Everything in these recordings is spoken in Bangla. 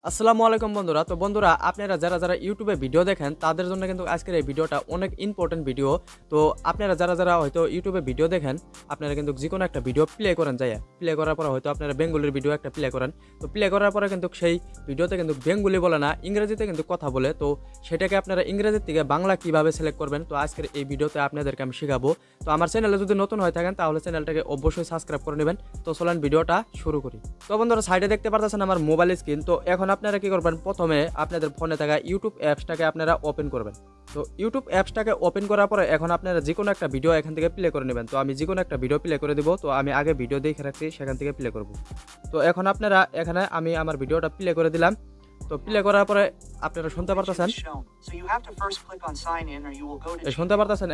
আসসালামু আলাইকুম বন্ধুরা। তো বন্ধুরা, আপনারা যারা ইউটিউবে ভিডিও দেখেন তাদের জন্য কিন্তু আজকের এই ভিডিওটা অনেক ইম্পর্টেন্ট ভিডিও। তো আপনারা যারা হয়তো ইউটিউবে ভিডিও দেখেন, আপনারা কিন্তু যেকোনো একটা ভিডিও প্লে করেন, প্লে করার পরে হয়তো আপনারা বেঙ্গলির ভিডিও একটা প্লে করেন। তো প্লে করার পরে কিন্তু সেই ভিডিওতে কিন্তু বেঙ্গলি বলে না, ইংরেজিতে কিন্তু কথা বলে। তো সেটাকে আপনারা ইংরেজির থেকে বাংলা কিভাবে সিলেক্ট করবেন, তো আজকের এই ভিডিওতে আপনাদেরকে আমি শেখাবো। তো আমার চ্যানেলে যদি নতুন হয়ে থাকেন তাহলে চ্যানেলটাকে অবশ্যই সাবস্ক্রাইব করে নেবেন। তো চলেন ভিডিওটা শুরু করি। তো বন্ধুরা, সাইডে দেখতে পারতেছেন আমার মোবাইল স্ক্রিন। তো এখন আপনারা কি করবেন, প্রথমে আপনাদের ফোনে থাকা ইউটিউব অ্যাপসটাকে আপনারা ওপেন করবেন। তো ইউটিউব অ্যাপসটাকে ওপেন করার পরে এখন আপনারা যে কোনো একটা ভিডিও এখান থেকে প্লে করে নেবেন। তো আমি যে কোনো একটা ভিডিও প্লে করে দিব। তো আমি আগে ভিডিও দেখে রাখছি, সেখান থেকে প্লে করব। তো এখন আপনারা এখানে আমি আমার ভিডিওটা প্লে করে দিলাম। তো প্লে করার পরে আপনারা শুনতে পারতেছেন,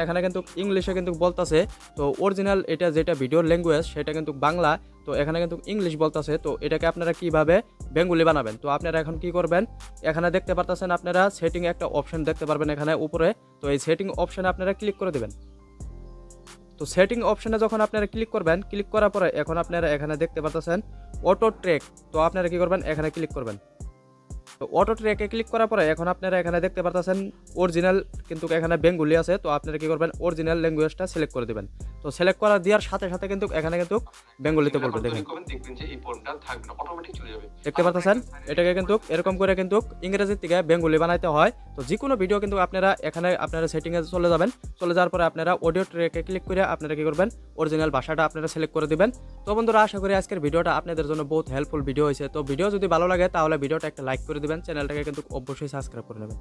এখানে কিন্তু ইংলিশে কিন্তু বলতেছে। তো অরিজিনাল এটা যেটা ভিডিওর ল্যাঙ্গুয়েজ সেটা কিন্তু বাংলা। তো এখানে কিন্তু ইংলিশ বলতেছে। তো এটাকে আপনারা কিভাবে বেঙ্গলি বানাবেন, তো আপনারা এখন কি করবেন, এখানে দেখতে পারতেছেন আপনারা সেটিং একটা অপশন দেখতে পারবেন এখানে উপরে। তো এই সেটিং অপশনে আপনারা ক্লিক করে দেবেন। তো সেটিং অপশনে যখন আপনারা ক্লিক করবেন, ক্লিক করার পরে এখন আপনারা এখানে দেখতে পারতেছেন অটো ট্র্যাক। তো আপনারা কি করবেন, এখানে ক্লিক করবেন। তো অটো ট্র্যাকে ক্লিক করার পরে এখন আপনারা এখানে দেখতে পারতেছেন অরিজিনাল কিন্তু এখানে বেঙ্গলি আছে। তো আপনারা কি করবেন, অরিজিনাল ল্যাঙ্গুয়েজটা সিলেক্ট করে দেবেন। তো সিলেক্ট করা দেওয়ার সাথে সাথে কিন্তু এখানে কিন্তু বেঙ্গলিতে বলবে। দেখেন, দেখতে পারতেছেন এটাকে কিন্তু এরকম করে কিন্তু ইংরেজির থেকে বেঙ্গলি বানাইতে হয়। তো যে কোনো ভিডিও কিন্তু আপনারা এখানে আপনারা সেটিংয়ে চলে যাবেন। চলে যাওয়ার পরে আপনারা অডিও ট্র্যাকে ক্লিক করে আপনারা কি করবেন, অরিজিনাল ভাষাটা আপনারা সিলেক্ট করে দিবেন। তো বন্ধুরা, আশা করি আজকের ভিডিওটা আপনাদের জন্য বহুত হেল্পফুল ভিডিও হয়েছে। তো ভিডিও যদি ভালো লাগে তাহলে ভিডিওটা একটা লাইক করে দিবেন, চ্যানেলটাকে কিন্তু অবশ্যই সাবস্ক্রাইব করে নেবেন।